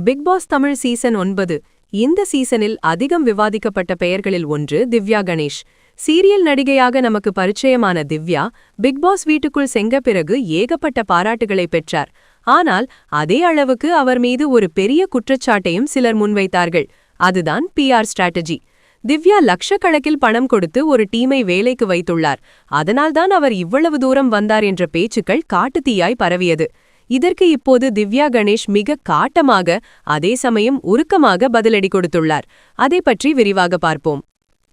Big pass Tamil season 9. இந்த சீசனில் அதிகம் விவாதிக்கப்பட்ட பெயர்களில் ஒன்று திவ்யா கணேஷ். சீரியல் நடிகையாக நமக்கு பரிச்சயமான திவ்யா பிக் பாஸ் வீட்டுக்குள் சென்ற பிறகு ஏகப்பட்ட பாராட்டுகளை பெற்றார். ஆனால் அதே அளவுக்கு அவர் மீது ஒரு பெரிய குற்றச்சாட்டையும் சிலர் முன்வைத்தார்கள். அதுதான் PR ஸ்ட்ராட்டஜி. திவ்யா லட்சக்கணக்கில் பணம் கொடுத்து ஒரு டீமை வேலைக்கு வைத்துள்ளார். அதனால்தான் அவர் இவ்வளவு தூரம் வந்தார் என்ற பேச்சுக்கள் காட்டுத்தீயாய் பரவியது. இதற்கு இப்போது திவ்யா கணேஷ் மிக காட்டமாக, அதே சமயம் உருக்கமாக பதிலடி கொடுத்துள்ளார். அதை பற்றி விரிவாக பார்ப்போம்.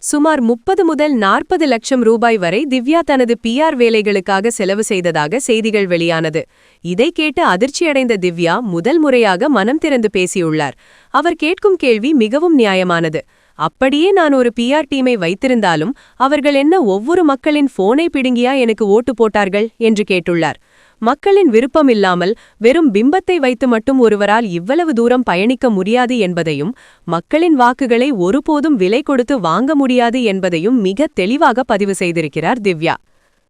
சுமார் 30 முதல் 40 லட்சம் ரூபாய் வரை திவ்யா தனது PR வேலைகளுக்காக செலவு செய்ததாக செய்திகள் வெளியானது. இதை கேட்டு அதிர்ச்சியடைந்த திவ்யா முதல் முறையாக மனம் திறந்து பேசியுள்ளார். அவர் கேட்கும் கேள்வி மிகவும் நியாயமானது. அப்படியே நான் ஒரு PR டீமை வைத்திருந்தாலும் அவர்கள் என்ன ஒவ்வொரு மக்களின் போனை பிடுங்கியா எனக்கு ஓட்டு போட்டார்கள் என்று கேட்டுள்ளார். மக்களின் விருப்பமில்லாமல் வெறும் பிம்பத்தை வைத்து மட்டும் ஒருவரால் இவ்வளவு தூரம் பயணிக்க முடியாது என்பதையும், மக்களின் வாக்குகளை ஒருபோதும் விலை கொடுத்து வாங்க முடியாது என்பதையும் மிக தெளிவாக பதிவு செய்திருக்கிறார் திவ்யா.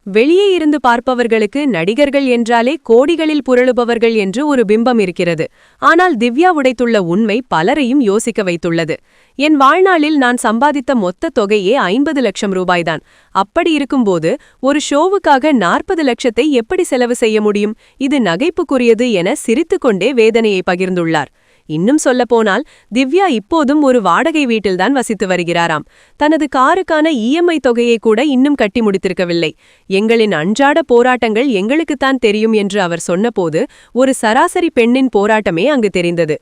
வெளியே இருந்து பார்ப்பவர்களுக்கு நடிகர்கள் என்றாலே கோடிகளில் புரளுபவர்கள் என்று ஒரு பிம்பம் இருக்கிறது. ஆனால் திவ்யா உடைத்துள்ள உண்மை பலரையும் யோசிக்க வைத்துள்ளது. என் வாழ்நாளில் நான் சம்பாதித்த மொத்த தொகையே 50 லட்சம் ரூபாய்தான். அப்படி இருக்கும்போது ஒரு ஷோவுக்காக 40 லட்சத்தை எப்படி செலவு செய்ய முடியும்? இது நகைப்புக்குரியது என சிரித்துக்கொண்டே வேதனையை பகிர்ந்துள்ளார். இன்னும் சொல்லப்போனால் திவ்யா இப்போதும் ஒரு வாடகை வீட்டில்தான் வசித்து வருகிறாராம். தனது காருக்கான EMI தொகையை கூட இன்னும் கட்டி முடித்திருக்கவில்லை. எங்களின் அன்றாட போராட்டங்கள் எங்களுக்குத்தான் தெரியும் என்று அவர் சொன்னபோது ஒரு சராசரி பெண்ணின் போராட்டமே அங்கு தெரிந்தது.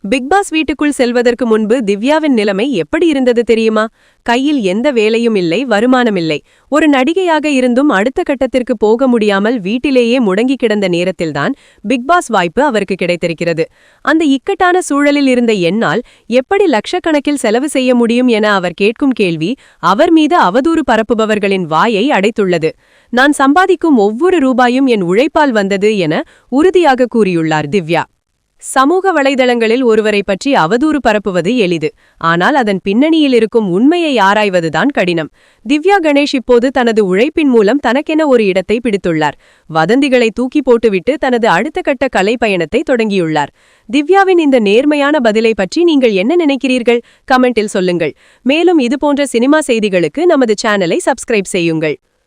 பிக் பாஸ் வீட்டுக்குள் செல்வதற்கு முன்பு திவ்யாவின் நிலைமை எப்படி இருந்தது தெரியுமா? கையில் எந்த வேலையும் இல்லை, வருமானமில்லை. ஒரு நடிகையாக இருந்தும் அடுத்த கட்டத்திற்கு போக முடியாமல் வீட்டிலேயே முடங்கி கிடந்த நேரத்தில்தான் பிக் பாஸ் வாய்ப்பு அவருக்கு கிடைத்திருக்கிறது. அந்த இக்கட்டான சூழலில் இருந்த என்னால் எப்படி லட்சக்கணக்கில் செலவு செய்ய முடியும் என அவர் கேட்கும் கேள்வி அவர் மீது அவதூறு பரப்புபவர்களின் வாயை அடைத்துள்ளது. நான் சம்பாதிக்கும் ஒவ்வொரு ரூபாயும் என் உழைப்பால் வந்தது என உறுதியாக கூறியுள்ளார் திவ்யா. சமூக வலைதளங்களில் ஒருவரை பற்றி அவதூறு பரப்புவது எளிது. ஆனால் அதன் பின்னணியில் இருக்கும் உண்மையை ஆராய்வதுதான் கடினம். திவ்யா கணேஷ் இப்போது தனது உழைப்பின் மூலம் தனக்கென ஒரு இடத்தை பிடித்துள்ளார். வதந்திகளை தூக்கி போட்டுவிட்டு தனது அடுத்த கட்ட கலை பயணத்தை தொடங்கியுள்ளார். திவ்யாவின் இந்த நேர்மையான பதிலை பற்றி நீங்கள் என்ன நினைக்கிறீர்கள்? கமெண்டில் சொல்லுங்கள். மேலும் இதுபோன்ற சினிமா செய்திகளுக்கு நமது சேனலை சப்ஸ்கிரைப் செய்யுங்கள்.